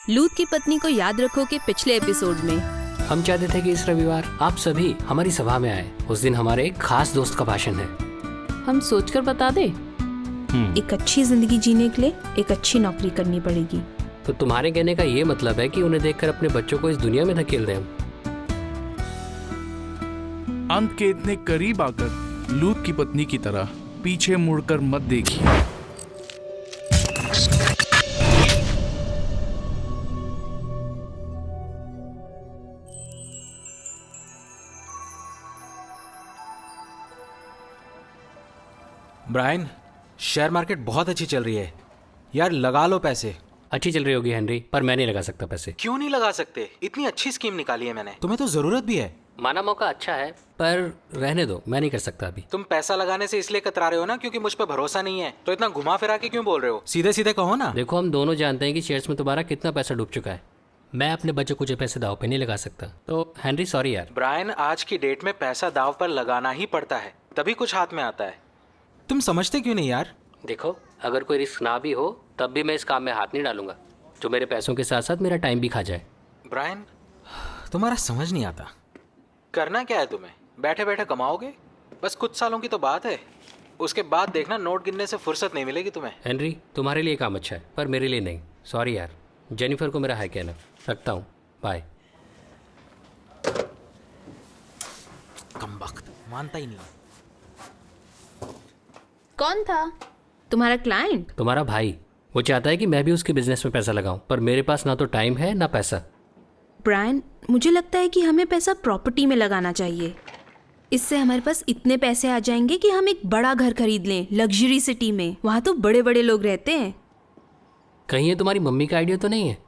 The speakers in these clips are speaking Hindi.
लूत की पत्नी को याद रखो कि पिछले एपिसोड में हम चाहते थे कि इस रविवार आप सभी हमारी सभा में आए। उस दिन हमारे एक खास दोस्त का भाषण है। हम सोचकर बता दे। एक अच्छी जिंदगी जीने के लिए एक अच्छी नौकरी करनी पड़ेगी। तो तुम्हारे कहने का ये मतलब है कि उन्हें देखकर अपने बच्चों को इस दुनिया में धकेल दें हम। अंत के इतने करीब आकर लूत की पत्नी की तरह पीछे मुड़कर मत देखिए। ब्रायन, शेयर मार्केट बहुत अच्छी चल रही है यार, लगा लो पैसे। अच्छी चल रही होगी हेनरी, पर मैं नहीं लगा सकता पैसे। क्यों नहीं लगा सकते? इतनी अच्छी स्कीम निकाली है मैंने, तुम्हें तो जरूरत भी है। माना मौका अच्छा है, पर रहने दो, मैं नहीं कर सकता अभी। तुम पैसा लगाने से इसलिए कतरा रहे हो ना क्योंकि मुझ पर भरोसा नहीं है, तो इतना घुमा फिरा के क्यों बोल रहे हो? सीधे सीधे कहो ना। देखो, हम दोनों जानते हैं कि शेयर्स में तुम्हारा कितना पैसा डूब चुका है। मैं अपने बच्चों को जो पैसे दाव पे नहीं लगा सकता। तो हेनरी सॉरी यार। ब्रायन, आज की डेट में पैसा दाव पर लगाना ही पड़ता है, तभी कुछ हाथ में आता है। तुम समझते क्यों नहीं यार? देखो, अगर कोई रिस्क ना भी हो तब भी मैं इस काम में हाथ नहीं डालूंगा जो मेरे पैसों के साथ साथ मेरा टाइम भी खा जाए। ब्रायन, तुम्हारा समझ नहीं आता। करना क्या है तुम्हें? बैठे बैठे कमाओगे, बस कुछ सालों की तो बात है। उसके बाद देखना, नोट गिनने से फुर्सत नहीं मिलेगी तुम्हें। हेनरी, तुम्हारे लिए काम अच्छा है पर मेरे लिए नहीं। सॉरी यार। जेनिफर को मेरा हाय कहना। रखता हूँ, बाय। कमबख्त, मानता ही नहीं। कौन था? तुम्हारा क्लाइंट? तुम्हारा भाई। वो चाहता है कि मैं भी उसके बिजनेस में पैसा लगाऊं, पर मेरे पास ना तो टाइम है ना पैसा। ब्रायन, मुझे लगता है कि हमें पैसा प्रॉपर्टी में लगाना चाहिए। इससे हमारे पास इतने पैसे आ जाएंगे कि हम एक बड़ा घर खरीद लें, लग्जरी सिटी में। वहाँ तो बड़े बड़े लोग रहते हैं। कहीं ये तुम्हारी मम्मी का आइडिया तो नहीं है?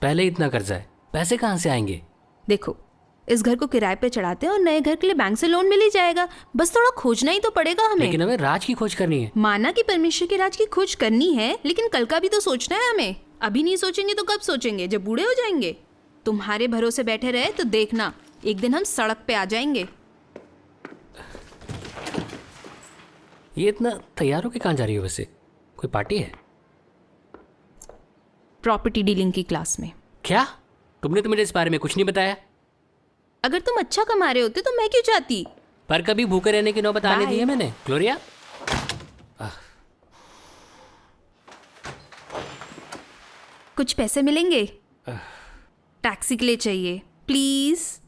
पहले इतना कर्जा है, पैसे कहाँ से आएंगे? देखो, इस घर को किराए पे चढ़ाते हैं और नए घर के लिए बैंक से लोन मिल ही जाएगा। बस थोड़ा खोजना ही तो पड़ेगा हमें। लेकिन हमें राज की खोज करनी है। माना कि परमेश्वर के राज की खोज करनी है, लेकिन कल का भी तो सोचना है हमें। अभी नहीं सोचेंगे तो कब सोचेंगे? जब बूढ़े हो जाएंगे। तुम्हारे भरोसे बैठे रहे तो देखना, एक दिन हम सड़क पे आ जाएंगे। ये इतना तैयार होके कहाँ जा रही हो वैसे? कोई पार्टी है? प्रॉपर्टी डीलिंग की क्लास में। क्या? तुमने तो मुझे इस बारे में कुछ नहीं बताया। अगर तुम अच्छा कमा रहे होते तो मैं क्यों चाहती? पर कभी भूखे रहने की नौबत आने दी है मैंने, ग्लोरिया? कुछ पैसे मिलेंगे? टैक्सी के लिए चाहिए, प्लीज।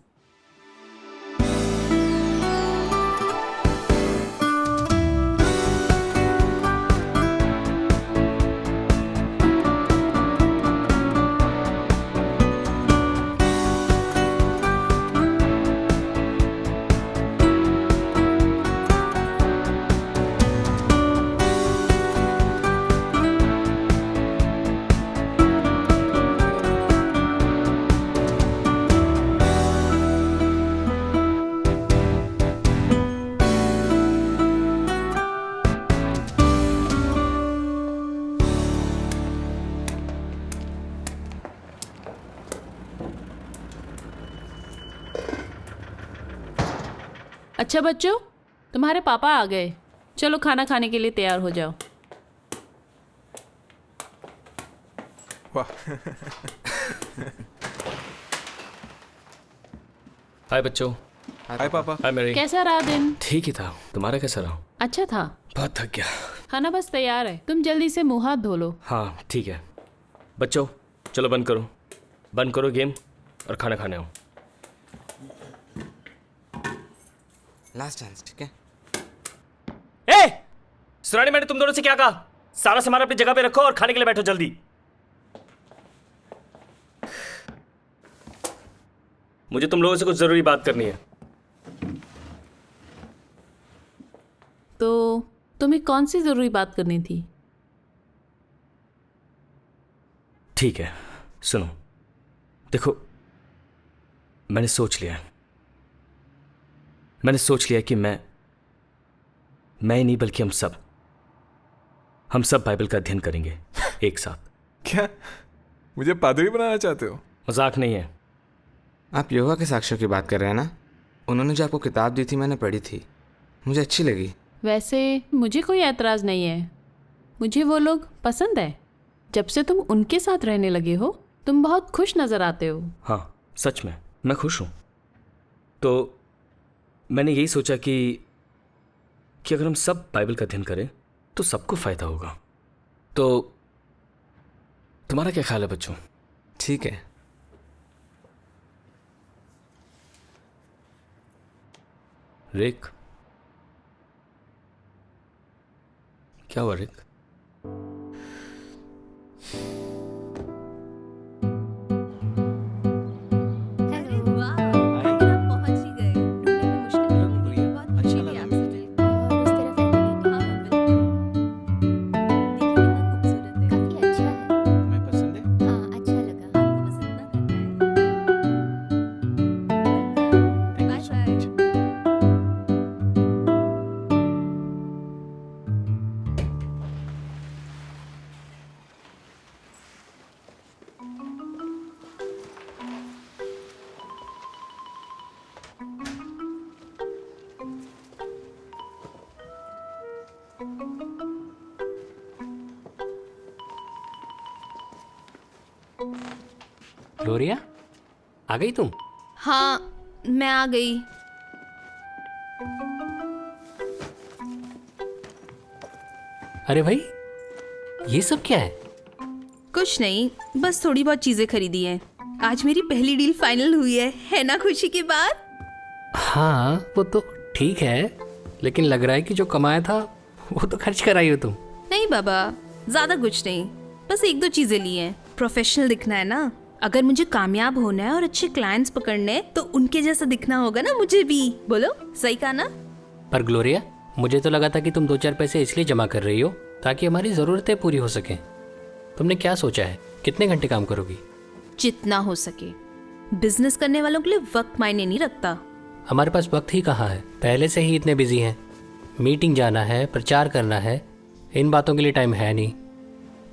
अच्छा बच्चों, तुम्हारे पापा आ गए। चलो खाना खाने के लिए तैयार हो जाओ। हाय बच्चों। हाय पापा। हाय मेरी। कैसा रहा दिन? ठीक ही था। तुम्हारा कैसा रहा? अच्छा था। बहुत थक गया। खाना बस तैयार है, तुम जल्दी से मुंह हाथ धो लो। हाँ ठीक है। बच्चों चलो बंद करो गेम और खाना खाने आओ। लास्ट चांस, ठीक है? ए! सुरानी, मैंने तुम दोनों से क्या कहा? सारा सामान अपनी जगह पे रखो और खाने के लिए बैठो जल्दी। मुझे तुम लोगों से कुछ जरूरी बात करनी है। तो तुम्हें कौन सी जरूरी बात करनी थी? ठीक है, सुनो। देखो, मैंने सोच लिया कि मैं ही नहीं बल्कि हम सब बाइबल का अध्ययन करेंगे एक साथ। क्या मुझे पादरी बनाना चाहते हो? मजाक नहीं है। आप यहोवा के साक्ष्यों की बात कर रहे हैं ना? उन्होंने जो आपको किताब दी थी, मैंने पढ़ी थी, मुझे अच्छी लगी। वैसे मुझे कोई ऐतराज़ नहीं है, मुझे वो लोग पसंद है। जब से तुम उनके साथ रहने लगे हो तुम बहुत खुश नजर आते हो। हाँ सच में मैं खुश हूँ। तो मैंने यही सोचा कि अगर हम सब बाइबल का अध्ययन करें तो सबको फायदा होगा। तो तुम्हारा क्या ख्याल है बच्चों? ठीक है। रिक, क्या हुआ रिक? अरे वाह, आप पहुंच ही गए। ढूंढने में मुश्किल नहीं हुई। बहुत अच्छी लगी आपसे मिलकर। और उस तरफ है कि हाँ, बिल्कुल। देखिए कितना खूबसूरत है। काफी अच्छा है। तुम्हें पसंद है? हाँ अच्छा लगा। आपको बस इतना करना है। Bye bye. ग्लोरिया, आ गई तुम? हाँ, मैं आ गई। अरे भाई, ये सब क्या है? कुछ नहीं, बस थोड़ी बहुत चीजें खरीदी हैं। आज मेरी पहली डील फाइनल हुई है ना खुशी की बात? हाँ वो तो ठीक है, लेकिन लग रहा है कि जो कमाया था वो तो खर्च कराई हो तुम। नहीं बाबा, ज्यादा कुछ नहीं, बस एक दो चीजें ली हैं। प्रोफेशनल दिखना है ना। अगर मुझे कामयाब होना है और अच्छे क्लाइंट्स पकड़ने हैं, तो उनके जैसा दिखना होगा ना मुझे भी। बोलो, सही कहा ना? पर ग्लोरिया, मुझे तो लगा था कि तुम 2-4 पैसे इसलिए जमा कर रही हो ताकि हमारी ज़रूरतें पूरी हो सकें। तुमने क्या सोचा है, कितने घंटे काम करोगी? जितना हो सके। बिजनेस करने वालों के लिए वक्त मायने नहीं रखता। हमारे पास वक्त ही कहाँ है, पहले से ही इतने बिजी हैं। मीटिंग जाना है, प्रचार करना है, इन बातों के लिए टाइम है नहीं।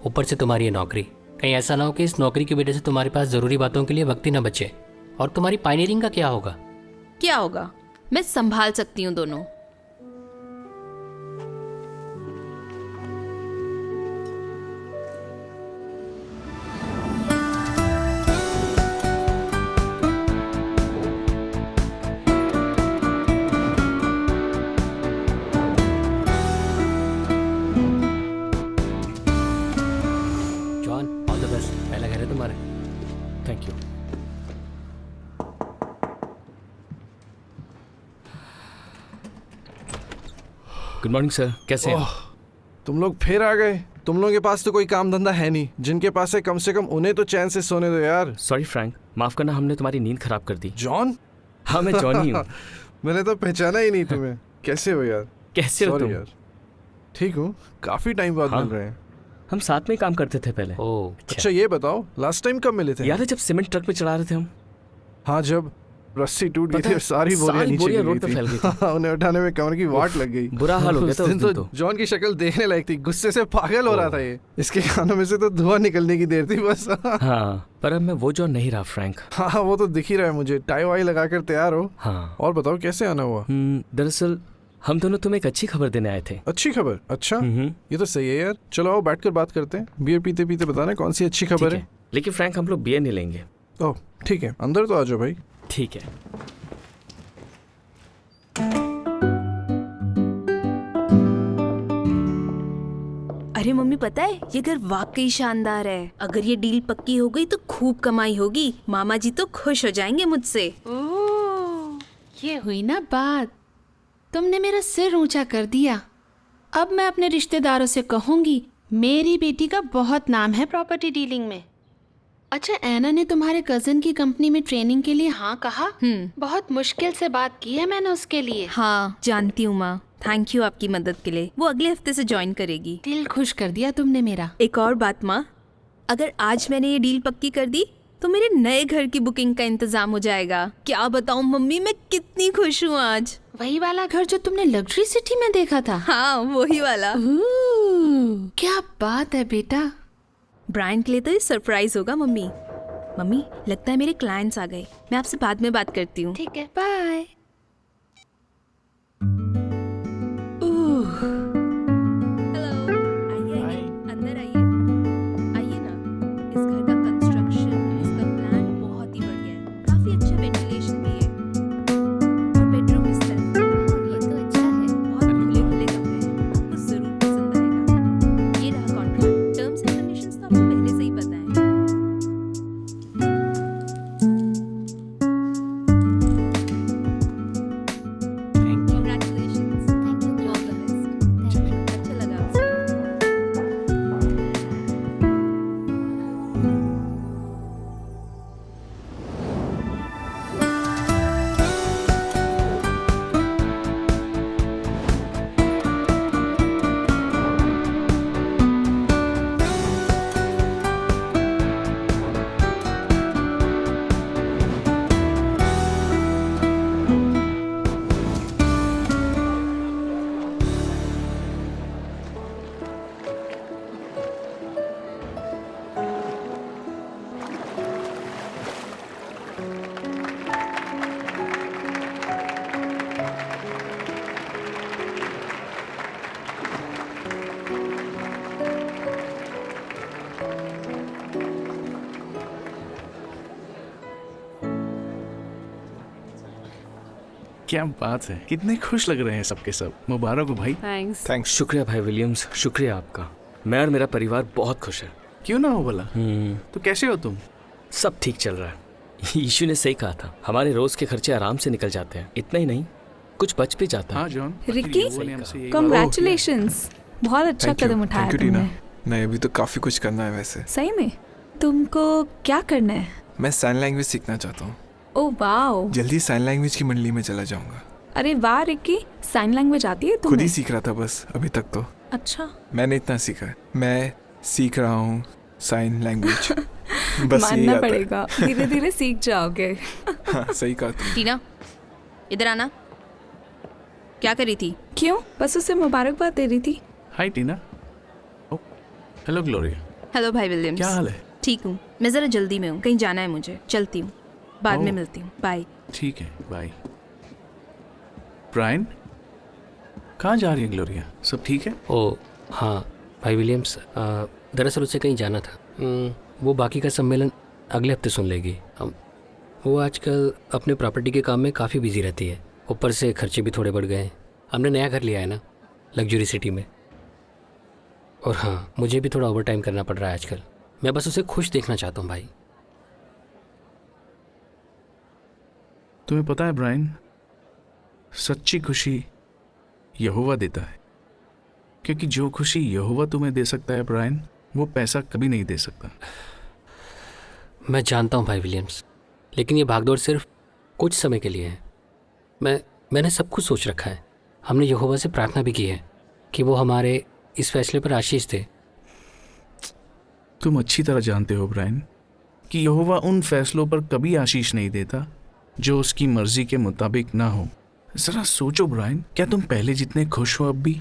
ऊपर से तुम्हारी ये नौकरी, कहीं ऐसा ना हो कि इस नौकरी की वजह से तुम्हारे पास ज़रूरी बातों के लिए वक्त ही ना बचे। और तुम्हारी पायनियरिंग का क्या होगा? क्या होगा, मैं संभाल सकती हूँ दोनों। John, all the best. पहला घर है तुम्हारे। Thank you. Good morning sir, कैसे हैं? तुम लोग फिर आ गए। तुम लोगों के पास तो कोई काम धंधा है नहीं। जिनके पास है कम से कम उन्हें तो चैन से सोने दो यार। सॉरी फ्रैंक, माफ करना, हमने तुम्हारी नींद खराब कर दी। जॉन? हाँ मैं जॉन ही हूँ। मैंने तो पहचाना ही नहीं तुम्हें। कैसे हो यार? कैसे हो सॉरी तुम? यार। ठीक हूँ, काफी टाइम बाद हाँ। मिल रहे हैं। हम साथ में ही काम करते थे पहले। ओह अच्छा ये बताओ, लास्ट टाइम कब मिले थे? याद है जब सीमेंट ट्रक में चढ़ा रहे थे हम? हाँ, जब रस्सी टूट गई पता थी है, और सारी बोरियां सारी नीचे बोरियां गिर रोड पे गई फैल गई थी। हाँ, उन्हें उठाने में कमर की वाट लग गई। बुरा हाल हो गया उस था उस दिन दिन तो तो। जॉन की शक्ल देखने लायक थी। गुस्से से पागल हो रहा था ये। इसके कानों में से तो धुआं निकलने की देर थी बस। हाँ, पर अब मैं वो जॉन नहीं रहा फ्रैंक। हाँ, वो तो दिख ही रहा है मुझे। टाई वाई लगाकर तैयार हो। हाँ। और बताओ कैसे आना हुआ? दरअसल हम दोनों तुम्हें एक अच्छी खबर देने आए थे। अच्छी खबर? अच्छा, ये तो सही है यार। चलो आओ बैठकर बात करते हैं। बियर पीते पीते बताना कौन सी अच्छी ठीक खबर है, है। लेकिन फ्रैंक हम लोग बियर नहीं लेंगे। ओह ठीक है, अंदर तो आ जाओ भाई। ठीक है। अरे मम्मी, पता है ये घर वाकई शानदार है। अगर ये डील पक्की हो गई तो खूब कमाई होगी। मामा जी तो खुश हो जाएंगे मुझसे। ओह, ये हुई ना बात। तुमने मेरा सिर ऊंचा कर दिया। अब मैं अपने रिश्तेदारों से कहूंगी मेरी बेटी का बहुत नाम है प्रॉपर्टी डीलिंग में। अच्छा, ऐना ने तुम्हारे कजन की कंपनी में ट्रेनिंग के लिए हाँ कहा? बहुत मुश्किल से बात की है मैंने उसके लिए। हाँ जानती हूँ माँ, थैंक यू आपकी मदद के लिए। वो अगले हफ्ते से ज्वाइन करेगी। दिल खुश कर दिया तुमने मेरा। एक और बात माँ, अगर आज मैंने ये डील पक्की कर दी तो मेरे नए घर की बुकिंग का इंतजाम हो जाएगा। क्या बताऊँ मम्मी, मैं कितनी खुश हूँ आज। वही वाला घर जो तुमने लग्जरी सिटी में देखा था? हाँ वही वाला। क्या बात है बेटा। ब्रायन के लिए तो ये सरप्राइज होगा मम्मी। मम्मी, लगता है मेरे क्लाइंट्स आ गए। मैं आपसे बाद में बात करती हूँ। ठीक है, बाय। हेलो, आइए आइए, अंदर आइए। आइए ना। इस घर का कंस्ट्रक्शन क्या बात है, कितने खुश लग रहे हैं सबके सब। मुबारक हो भाई। थैंक्स। शुक्रिया भाई विलियम्स, शुक्रिया आपका। मैं और मेरा परिवार बहुत खुश है। क्यों ना हो बोला। तो कैसे हो तुम? सब ठीक चल रहा है। यीशु ने सही कहा था, हमारे रोज के खर्चे आराम से निकल जाते हैं। इतना ही नहीं, कुछ बच भी जाता हाँ है। जॉन। रिक्की, वो ने हमसे यही कॉन्ग्रेचुलेशंस, बहुत अच्छा कदम उठाया तुमने। नहीं, अभी तो काफ़ी कुछ करना है वैसे। सही में? तुमको क्या करना है? मैं साइन लैंग्वेज सीखना चाहता हूँ। ओह वाओ, जल्दी साइन लैंग्वेज की मंडली में चला जाऊंगा। अरे वाह रिक्की, साइन लैंग्वेज आती है खुद तुम्हें? ही सीख रहा था बस अभी तक तो। अच्छा, मैंने इतना सीखा है, मैं सीख रहा हूँ साइन लैंग्वेज। बस यही मानना आता है। पड़ेगा, धीरे धीरे सीख जाओगे। हाँ, सही कहा तुम। टीना, इधर आना। क्या करी थी? क्यों? बस उसे मुबारकबाद दे रही थी। हाय टीना। ओ, हेलो ग्लोरिया। हेलो भाई विलियम्स। क्या हाल है? ठीक हूँ, मैं ज़रा जल्दी में हूँ, कहीं जाना है मुझे, चलती हूँ, बाद में ओह। मिलती हूँ, बाय। ठीक है, बाय। ब्रायन, कहाँ जा रही है ग्लोरिया? सब ठीक है? ओ हाँ भाई विलियम्स, दरअसल उसे कहीं जाना था। वो बाकी का सम्मेलन अगले हफ्ते सुन लेगी। वो आजकल अपने प्रॉपर्टी के काम में काफ़ी बिजी रहती है, ऊपर से खर्चे भी थोड़े बढ़ गए हैं। हमने नया घर लिया है ना, लग्जरी सिटी में। और हाँ, मुझे भी थोड़ा ओवर टाइम करना पड़ रहा है आजकल। मैं बस उसे खुश देखना चाहता हूँ भाई। तुम्हें पता है ब्रायन, सच्ची खुशी यहोवा देता है। क्योंकि जो खुशी यहोवा तुम्हें दे सकता है ब्रायन, वो पैसा कभी नहीं दे सकता। मैं जानता हूँ भाई विलियम्स, लेकिन ये भागदौड़ सिर्फ कुछ समय के लिए है। मैंने सब कुछ सोच रखा है। हमने यहोवा से प्रार्थना भी की है कि वो हमारे इस फैसले पर आशीष दे। तुम अच्छी तरह जानते हो ब्रायन कि यहोवा उन फैसलों पर कभी आशीष नहीं देता जो उसकी मर्जी के मुताबिक ना हो। जरा सोचो ब्रायन, क्या तुम पहले जितने खुश हो अब भी?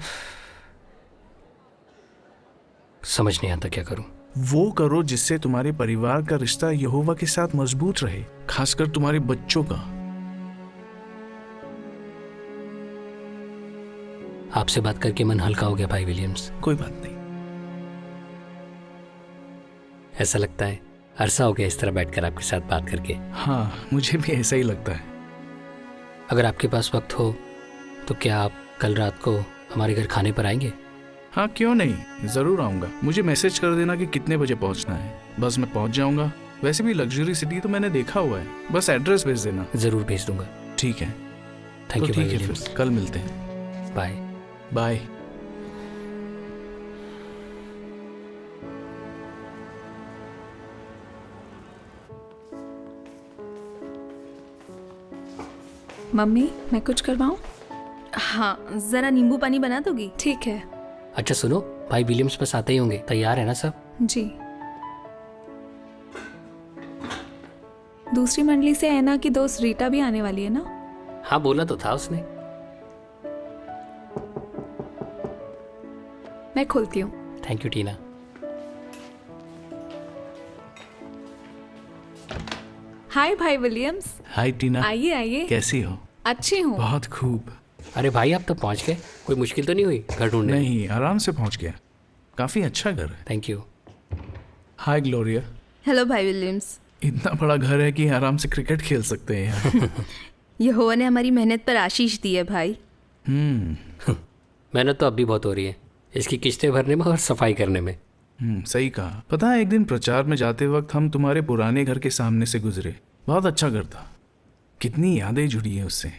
समझ नहीं आता क्या करूँ। वो करो जिससे तुम्हारे परिवार का रिश्ता यहोवा के साथ मजबूत रहे, खासकर तुम्हारे बच्चों का। आपसे बात करके मन हल्का हो गया भाई विलियम्स। कोई बात नहीं। ऐसा लगता है अरसा हो गया इस तरह बैठकर आपके साथ बात करके। हाँ, मुझे भी ऐसा ही लगता है। अगर आपके पास वक्त हो तो क्या आप कल रात को हमारे घर खाने पर आएंगे? हाँ, क्यों नहीं, जरूर आऊंगा। मुझे मैसेज कर देना कि कितने बजे पहुंचना है, बस मैं पहुंच जाऊंगा। वैसे भी लग्जरी सिटी तो मैंने देखा हुआ है, बस एड्रेस भेज देना। ज़रूर भेज दूंगा। ठीक है, थैंक तो यू ठीक भाई है, विलियम्स। फिर कल मिलते हैं। बाय। बाय। मम्मी, मैं कुछ करवाऊँ? हाँ, ज़रा नींबू पानी बना दोगी? ठीक है अच्छा सुनो, भाई विलियम्स बस आते ही होंगे, तैयार है ना सब? जी। दूसरी मंडली से ऐना की दोस्त रीटा भी आने वाली है ना? हाँ, बोला तो था उसने। मैं खोलती हूँ। थैंक यू टीना। हाय भाई विलियम्स, हाय टीना, आइए आइए। कैसी हो? अच्छी हूँ। बहुत खूब। अरे भाई, आप तो पहुंच गए। कोई मुश्किल तो नहीं हुई घर ढूंढने में? नहीं, आराम से पहुंच गया। काफी अच्छा घर है। Thank you. Hi Gloria. Hello भाई विलियम्स। इतना बड़ा घर है कि आराम से क्रिकेट खेल सकते हैं यहाँ। यहोवा ने हमारी मेहनत पर आशीष दी है भाई। मेहनत तो अब भी बहुत हो रही है, इसकी किस्तें भरने में और सफाई करने में। सही कहा। पता है, एक दिन प्रचार में जाते वक्त हम तुम्हारे पुराने घर के सामने से गुजरे। बहुत अच्छा घर था, कितनी यादें जुड़ी हैं उससे।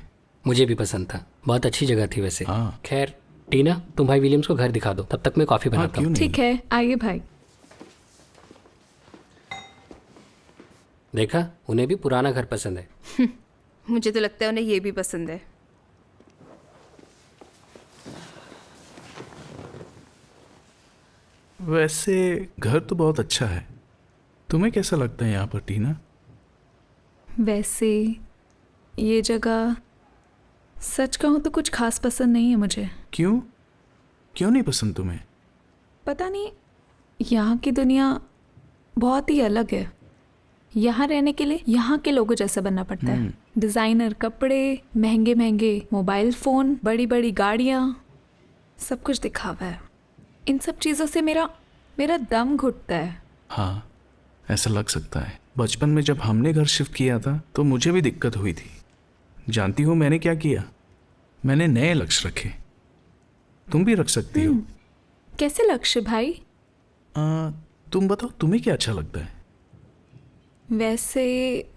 मुझे भी पसंद था, बहुत अच्छी जगह थी वैसे। हाँ। खैर टीना, तुम भाई विलियम्स को घर दिखा दो, तब तक मैं कॉफ़ी हाँ, बनाता क्यों हूँ। नहीं। ठीक है, आइए भाई। देखा, उन्हें भी पुराना घर पसंद है। मुझे तो लगता है उन्हें ये भी पसंद है। वैसे घर तो बहुत अच्छा है। तुम्हें कैसा लगता है यहाँ पर टीना? वैसे ये जगह सच कहूँ तो कुछ खास पसंद नहीं है मुझे। क्यों? क्यों नहीं पसंद तुम्हें? पता नहीं, यहाँ की दुनिया बहुत ही अलग है। यहाँ रहने के लिए यहाँ के लोगों जैसा बनना पड़ता है। डिज़ाइनर कपड़े, महंगे महंगे मोबाइल फ़ोन, बड़ी बड़ी गाड़ियाँ, सब कुछ दिखावा है। इन सब चीज़ों से मेरा दम घुटता है। हाँ, ऐसा लग सकता है। बचपन में जब हमने घर शिफ्ट किया था तो मुझे भी दिक्कत हुई थी। जानती हो मैंने क्या किया? मैंने नए लक्ष्य रखे। तुम भी रख सकती हो। कैसे लक्ष्य भाई? तुम बताओ, तुम्हें क्या अच्छा लगता है? वैसे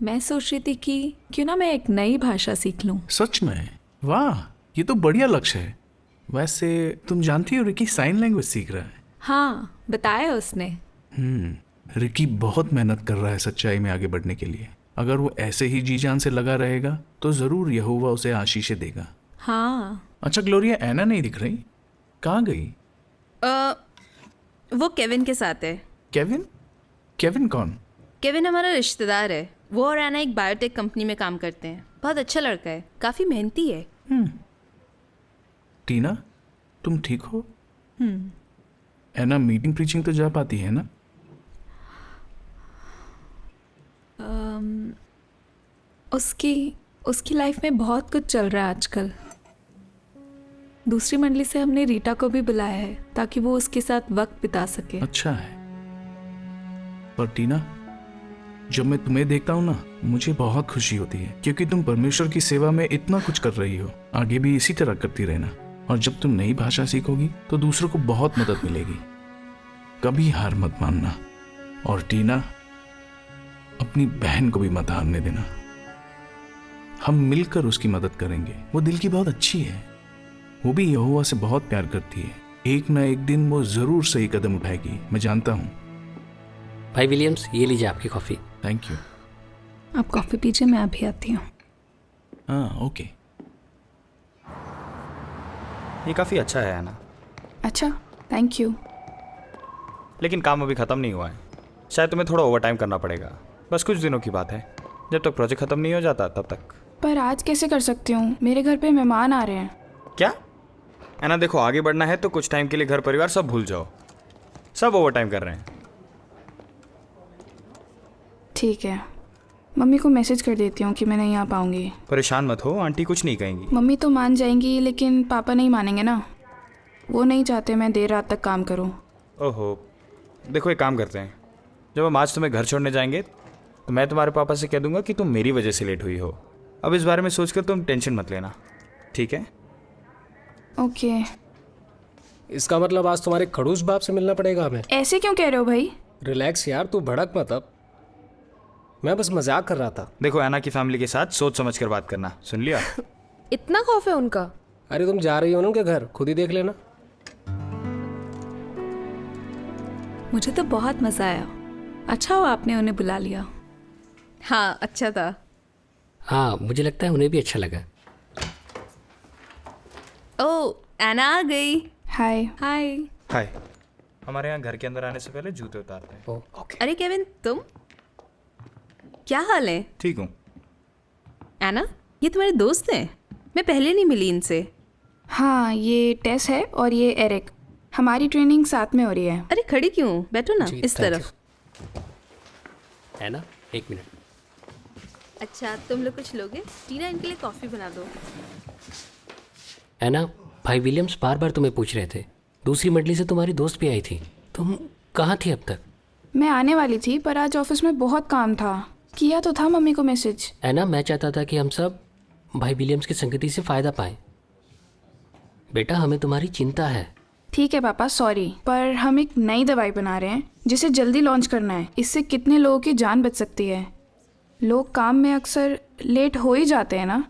मैं सोच रही थी कि क्यों ना मैं एक नई भाषा सीख लूं। सच में? वाह, ये तो बढ़िया लक्ष्य है। वैसे तुम जानती हो रिकी साइन लैंग्वेज सीख रहा है। हाँ, बताया उसने। रिकी बहुत मेहनत कर रहा है सच्चाई में आगे बढ़ने के लिए। अगर वो ऐसे ही जी जान से लगा रहेगा तो जरूर यहोवा उसे आशीषें देगा। हाँ। अच्छा ग्लोरिया, एना नहीं दिख रही, कहाँ गई? वो केविन के साथ है। केविन? केविन कौन? केविन हमारा रिश्तेदार है। वो और एना एक बायोटेक कंपनी में काम करते हैं। बहुत अच्छा लड़का है, काफ़ी मेहनती है। टीना, तुम ठीक हो? एना मीटिंग प्रीचिंग तो जा पाती है ना? उसकी लाइफ में बहुत कुछ चल रहा है आजकल। दूसरी मंडली से हमने रीटा को भी बुलाया है ताकि वो उसके साथ वक्त बिता सके। अच्छा है। पर टीना, जब मैं तुम्हें देखता हूँ ना, मुझे बहुत खुशी होती है क्योंकि तुम परमेश्वर की सेवा में इतना कुछ कर रही हो। आगे भी इसी तरह करती रहना। और जब तुम नई भाषा सीखोगी तो दूसरों को बहुत मदद मिलेगी। कभी हार मत मानना। और टीना, अपनी बहन को भी मत हारने देना। हम मिलकर उसकी मदद करेंगे। वो दिल की बहुत अच्छी है। वो भी यहोवा से बहुत प्यार करती है। एक ना एक दिन वो जरूर सही कदम उठाएगी, मैं जानता हूँ। भाई विलियम्स, ये लीजिए आपकी कॉफ़ी। Thank you. आप कॉफ़ी पीजिए, मैं अभी आती हूँ। हाँ, ओके। ये काफ़ी अच्छा है ना? अच्छा, थैंक यू। लेकिन काम अभी ख़त्म नहीं हुआ है। शायद तुम्हें थोड़ा ओवर टाइम करना पड़ेगा। बस कुछ दिनों की बात है। जब तक प्रोजेक्ट ख़त्म नहीं हो जाता तब तक। पर आज कैसे कर सकती हूँ? मेरे घर पे मेहमान आ रहे हैं। क्या है ना? देखो, आगे बढ़ना है तो कुछ टाइम के लिए घर परिवार सब भूल जाओ। सब ओवर टाइम कर रहे हैं। ठीक है, मम्मी को मैसेज कर देती हूँ कि मैं नहीं आ पाऊंगी। परेशान मत हो, आंटी कुछ नहीं कहेंगी। मम्मी तो मान जाएंगी लेकिन पापा नहीं मानेंगे ना। वो नहीं चाहते मैं देर रात तक काम करूँ। ओहो, देखो एक काम करते हैं। जब हम आज तुम्हें घर छोड़ने जाएंगे तो मैं तुम्हारे पापा से कह दूंगा कि तुम मेरी वजह से लेट हुई हो। अब इस बारे में सोचकर तुम टेंशन मत लेना, ठीक है? ओके। इसका मतलब आज तुम्हारे खड़ूस बाप से मिलना पड़ेगा हमें। ऐसे क्यों कह रहे हो भाई? रिलैक्स यार, तू भड़क मत। अब मैं बस मजाक कर रहा था। देखो, एना की फैमिली के साथ सोच समझ कर बात करना, सुन लिया? इतना खौफ है उनका? अरे तुम जा रही हो ना उनके घर, खुद ही देख लेना। मुझे तो बहुत मज़ा आया। अच्छा हो आपने उन्हें बुला लिया। हाँ, अच्छा था। हाँ, मुझे लगता है उन्हें भी अच्छा लगा। ओ, एना आ गई। हाय। हाय। हाय। हमारे यहाँ घर के अंदर आने से पहले जूते उतारते हैं। ओके। अरे केविन, तुम क्या हाल है? ठीक हूँ। एना, ये तुम्हारे दोस्त हैं? मैं पहले नहीं मिली इनसे। हाँ, ये टेस है और ये एरिक। हमारी ट्रेनिंग साथ में हो रही है। अरे खड़ी क्यों? बैठो ना जी, इस thank तरफ। है ना, एक मिनट। अच्छा, तुम लोग कुछ लोगे? टीना, इनके लिए कॉफ़ी बना दो। है ना, भाई विलियम्स बार बार तुम्हें पूछ रहे थे। दूसरी मंडली से तुम्हारी दोस्त भी आई थी। तुम कहाँ थी अब तक? मैं आने वाली थी पर आज ऑफिस में बहुत काम था। किया तो था मम्मी को मैसेज। है ना, मैं चाहता था कि हम सब भाई विलियम्स की संगति से फ़ायदा पाएं। बेटा, हमें तुम्हारी चिंता है। ठीक है पापा, सॉरी, पर हम एक नई दवाई बना रहे हैं जिसे जल्दी लॉन्च करना है। इससे कितने लोगों की जान बच सकती है। लोग काम में अक्सर लेट हो ही जाते हैं ना।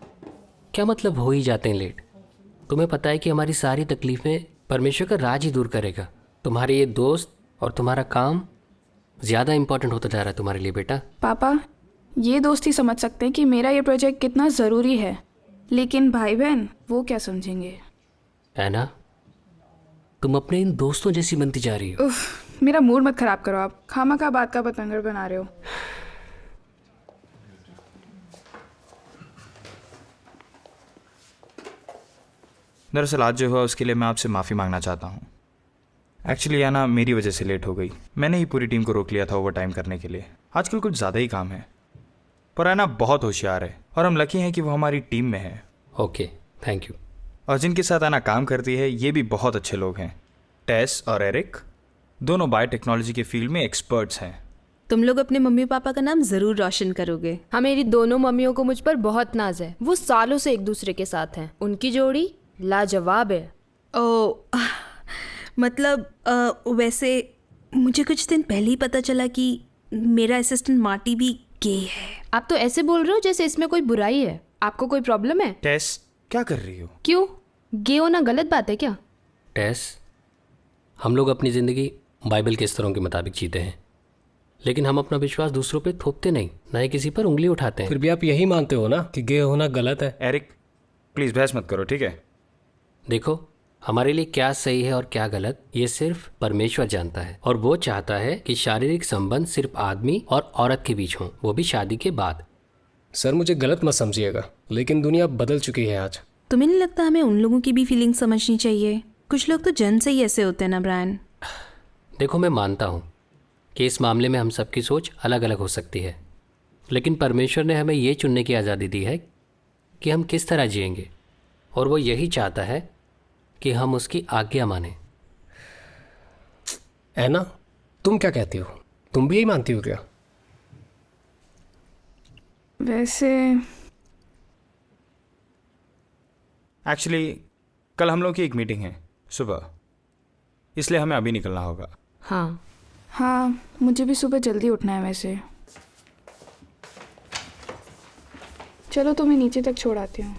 क्या मतलब हो ही जाते हैं लेट? तुम्हें पता है कि हमारी सारी तकलीफ़ें परमेश्वर का राज ही दूर करेगा। तुम्हारे ये दोस्त और तुम्हारा काम ज़्यादा इम्पोर्टेंट होता जा रहा है तुम्हारे लिए बेटा। पापा, ये दोस्त ही समझ सकते हैं कि मेरा ये प्रोजेक्ट कितना ज़रूरी है, लेकिन भाई बहन वो क्या समझेंगे। है ना, तुम अपने इन दोस्तों जैसी बनती जा रही हो। उफ, मेरा मूड मत खराब करो आप। खामा का बात का पतंगर बना रहे हो। दरअसल आज जो हुआ उसके लिए मैं आपसे माफ़ी मांगना चाहता हूँ। एक्चुअली आना मेरी वजह से लेट हो गई। मैंने ही पूरी टीम को रोक लिया था ओवर टाइम करने के लिए। आजकल कुछ ज़्यादा ही काम है। पर आना बहुत होशियार है और हम लकी हैं कि वो हमारी टीम में है। Okay, thank you. और जिनके साथ आना काम करती है ये भी बहुत अच्छे लोग हैं। टेस और एरिक दोनों बायोटेक्नोलॉजी के फील्ड में एक्सपर्ट्स हैं। तुम लोग अपने मम्मी पापा का नाम जरूर रोशन करोगे। हाँ, मेरी दोनों मम्मियों को मुझ पर बहुत नाज है। वो सालों से एक दूसरे के साथ हैं। उनकी जोड़ी लाजवाब है। ओ मतलब वैसे मुझे कुछ दिन पहले ही पता चला कि मेरा असिस्टेंट मार्टी भी गे है। आप तो ऐसे बोल रहे हो जैसे इसमें कोई बुराई है। आपको कोई प्रॉब्लम है? टेस, क्या कर रही हो? क्यों? गे होना गलत बात है क्या? टेस, हम लोग अपनी ज़िंदगी बाइबल के स्तरों के मुताबिक जीते हैं, लेकिन हम अपना विश्वास दूसरों पे थोपते नहीं, ना ही किसी पर उंगली उठाते हैं। फिर भी आप यही मानते हो ना कि गे होना गलत है? एरिक, प्लीज़ बहस मत करो, ठीक है? देखो, हमारे लिए क्या सही है और क्या गलत ये सिर्फ परमेश्वर जानता है, और वो चाहता है कि शारीरिक संबंध सिर्फ आदमी और औरत के बीच हो, वो भी शादी के बाद। सर मुझे गलत मत समझिएगा, लेकिन दुनिया बदल चुकी है आज। तुम्हें नहीं लगता हमें उन लोगों की भी फीलिंग समझनी चाहिए? कुछ लोग तो जन्म से ही ऐसे होते हैं ना ब्रायन। देखो, मैं मानता हूँ कि इस मामले में हम सबकी सोच अलग अलग हो सकती है, लेकिन परमेश्वर ने हमें ये चुनने की आज़ादी दी है कि हम किस तरह जिएंगे, और वो यही चाहता है कि हम उसकी आज्ञा माने। ऐना, तुम क्या कहती हो? तुम भी यही मानती हो क्या? वैसे एक्चुअली कल हम लोग की एक मीटिंग है सुबह, इसलिए हमें अभी निकलना होगा। हाँ, मुझे भी सुबह जल्दी उठना है वैसे। चलो तुम्हें नीचे तक छोड़ आती हूँ।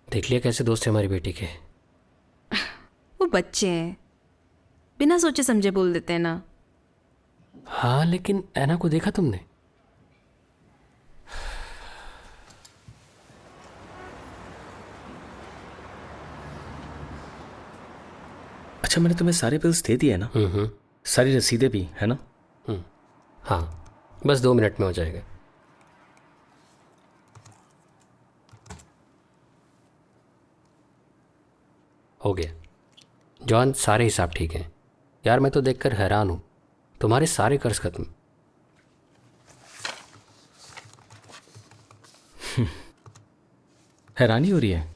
देख लिया कैसे दोस्त है हमारी बेटी के। वो बच्चे हैं, बिना सोचे समझे बोल देते हैं ना। हाँ, लेकिन ऐना को देखा तुमने? अच्छा, मैंने तुम्हें सारे बिल्स दे दिए ना? सारी रसीदें भी है ना? हाँ, बस 2 मिनट में हो जाएगा। हो गया जॉन, सारे हिसाब ठीक हैं। यार मैं तो देखकर हैरान हूँ, तुम्हारे सारे कर्ज खत्म। हैरानी हो रही है?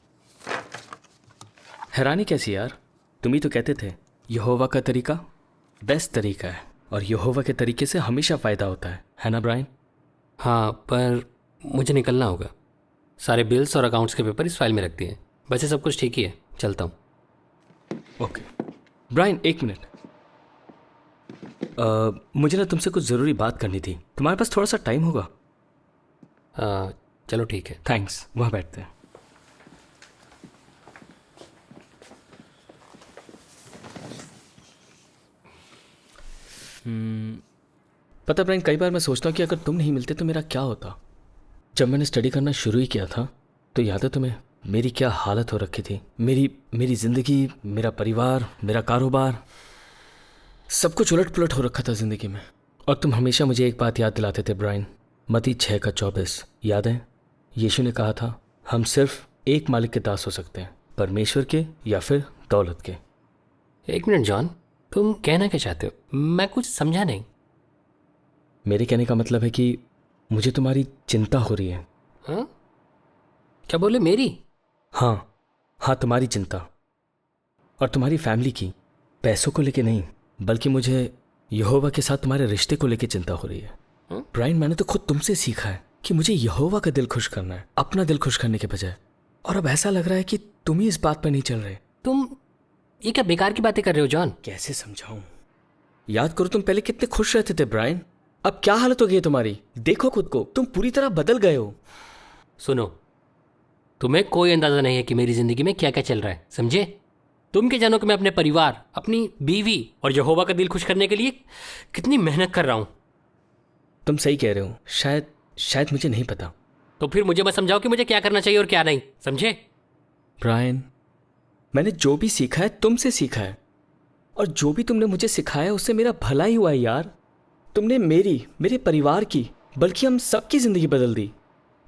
हैरानी कैसी यार? तुम ही तो कहते थे यहोवा का तरीका बेस्ट तरीका है, और यहोवा के तरीके से हमेशा फ़ायदा होता है ना ब्रायन? हाँ, पर मुझे निकलना होगा। सारे बिल्स और अकाउंट्स के पेपर इस फाइल में रख दिए। वैसे सब कुछ ठीक ही है, चलता हूँ। Okay Brian, 1 minute. मुझे ना तुमसे कुछ ज़रूरी बात करनी थी। तुम्हारे पास थोड़ा सा टाइम होगा? चलो ठीक है। थैंक्स, वहाँ बैठते हैं। पता ब्रायन, कई बार मैं सोचता हूँ कि अगर तुम नहीं मिलते तो मेरा क्या होता। जब मैंने स्टडी करना शुरू ही किया था तो याद है तुम्हें मेरी क्या हालत हो रखी थी? मेरी ज़िंदगी, मेरा परिवार, मेरा कारोबार, सब कुछ उलट पुलट हो रखा था ज़िंदगी में। और तुम हमेशा मुझे एक बात याद दिलाते थे ब्रायन, मत्ती 6:24, याद है? यीशु ने कहा था हम सिर्फ एक मालिक के दास हो सकते हैं, परमेश्वर के या फिर दौलत के। 1 मिनट जॉन, तुम कहना क्या चाहते हो? मैं कुछ समझा नहीं। मेरे कहने का मतलब है कि मुझे तुम्हारी चिंता हो रही है। हाँ? क्या बोले? मेरी? हाँ, तुम्हारी चिंता, और तुम्हारी फैमिली की। पैसों को लेके नहीं, बल्कि मुझे यहोवा के साथ तुम्हारे रिश्ते को लेके चिंता हो रही है। ब्रायन, मैंने तो खुद तुमसे सीखा है कि मुझे यहोवा का दिल खुश करना है, अपना दिल खुश करने के बजाय। और अब ऐसा लग रहा है कि तुम ही इस बात पर नहीं चल रहे। तुम ये क्या बेकार की बातें कर रहे हो जॉन? कैसे समझाऊं? याद करो, तुम पहले कितने खुश रहते थे ब्रायन। अब क्या हालत हो गई है तुम्हारी? देखो खुद को, तुम पूरी तरह बदल गए हो। सुनो, तुम्हें कोई अंदाजा नहीं है कि मेरी जिंदगी में क्या क्या चल रहा है, समझे? तुम क्या जानो कि मैं अपने परिवार, अपनी बीवी और यहोवा का दिल खुश करने के लिए कितनी मेहनत कर रहा हूं। तुम सही कह रहे हो। शायद मुझे नहीं पता। तो फिर मुझे मत समझाओ कि मुझे क्या करना चाहिए और क्या नहीं, समझे? ब्रायन, मैंने जो भी सीखा है तुमसे सीखा है, और जो भी तुमने मुझे सिखाया उससे मेरा भला ही हुआ है यार। तुमने मेरे परिवार की, बल्कि हम सबकी जिंदगी बदल दी।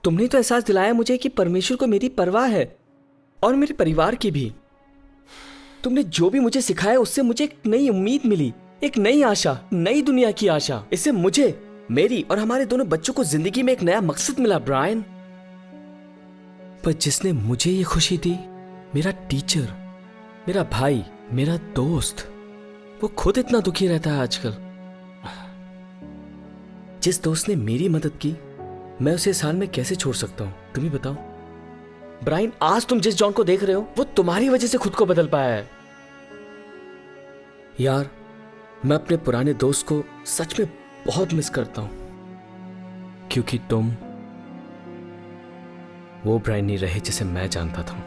तुमने तो एहसास दिलाया मुझे कि परमेश्वर को मेरी परवाह है, और मेरे परिवार की भी। तुमने जो भी मुझे सिखाया उससे मुझे एक नई उम्मीद मिली, एक नई आशा, नई दुनिया की आशा। इससे मुझे, मेरी और हमारे दोनों बच्चों को जिंदगी में एक नया मकसद मिला ब्रायन। पर जिसने मुझे ये खुशी दी, मेरा टीचर, मेरा भाई, मेरा दोस्त, वो खुद इतना दुखी रहता है आजकल। जिस दोस्त ने मेरी मदद की, मैं उसे इस हाल में कैसे छोड़ सकता हूं? तुम ही बताओ। ब्रायन, आज तुम जिस जॉन को देख रहे हो, वो तुम्हारी वजह से खुद को बदल पाया है। यार, मैं अपने पुराने दोस्त को सच में बहुत मिस करता हूं, क्योंकि तुम वो ब्रायन नहीं रहे जिसे मैं जानता था।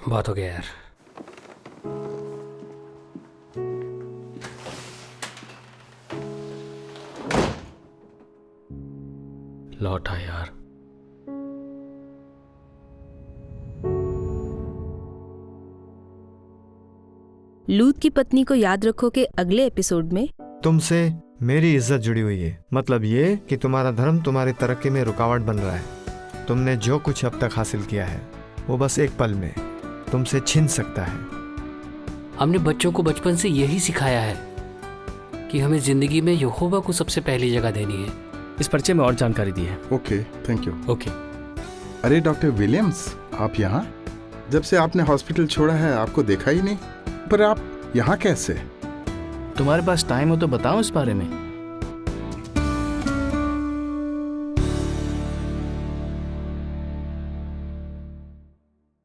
बहुत हो गया यार। लौट आ यार। लूत की पत्नी को याद रखो के अगले एपिसोड में तुमसे मेरी इज्जत जुड़ी हुई है। मतलब ये कि तुम्हारा धर्म तुम्हारी तरक्की में रुकावट बन रहा है। तुमने जो कुछ अब तक हासिल किया है वो बस एक पल में तुमसे छिन सकता है। हमने बच्चों को बचपन से यही सिखाया है कि हमें जिंदगी में यहोवा को सबसे पहली जगह देनी है। इस पर्चे में और जानकारी दी है। Okay, thank you. ओके। अरे डॉक्टर विलियम्स, आप यहाँ? जब से आपने हॉस्पिटल छोड़ा है आपको देखा ही नहीं। पर आप यहाँ कैसे? तुम्हारे पास टाइम हो तो बताओ इस बारे में।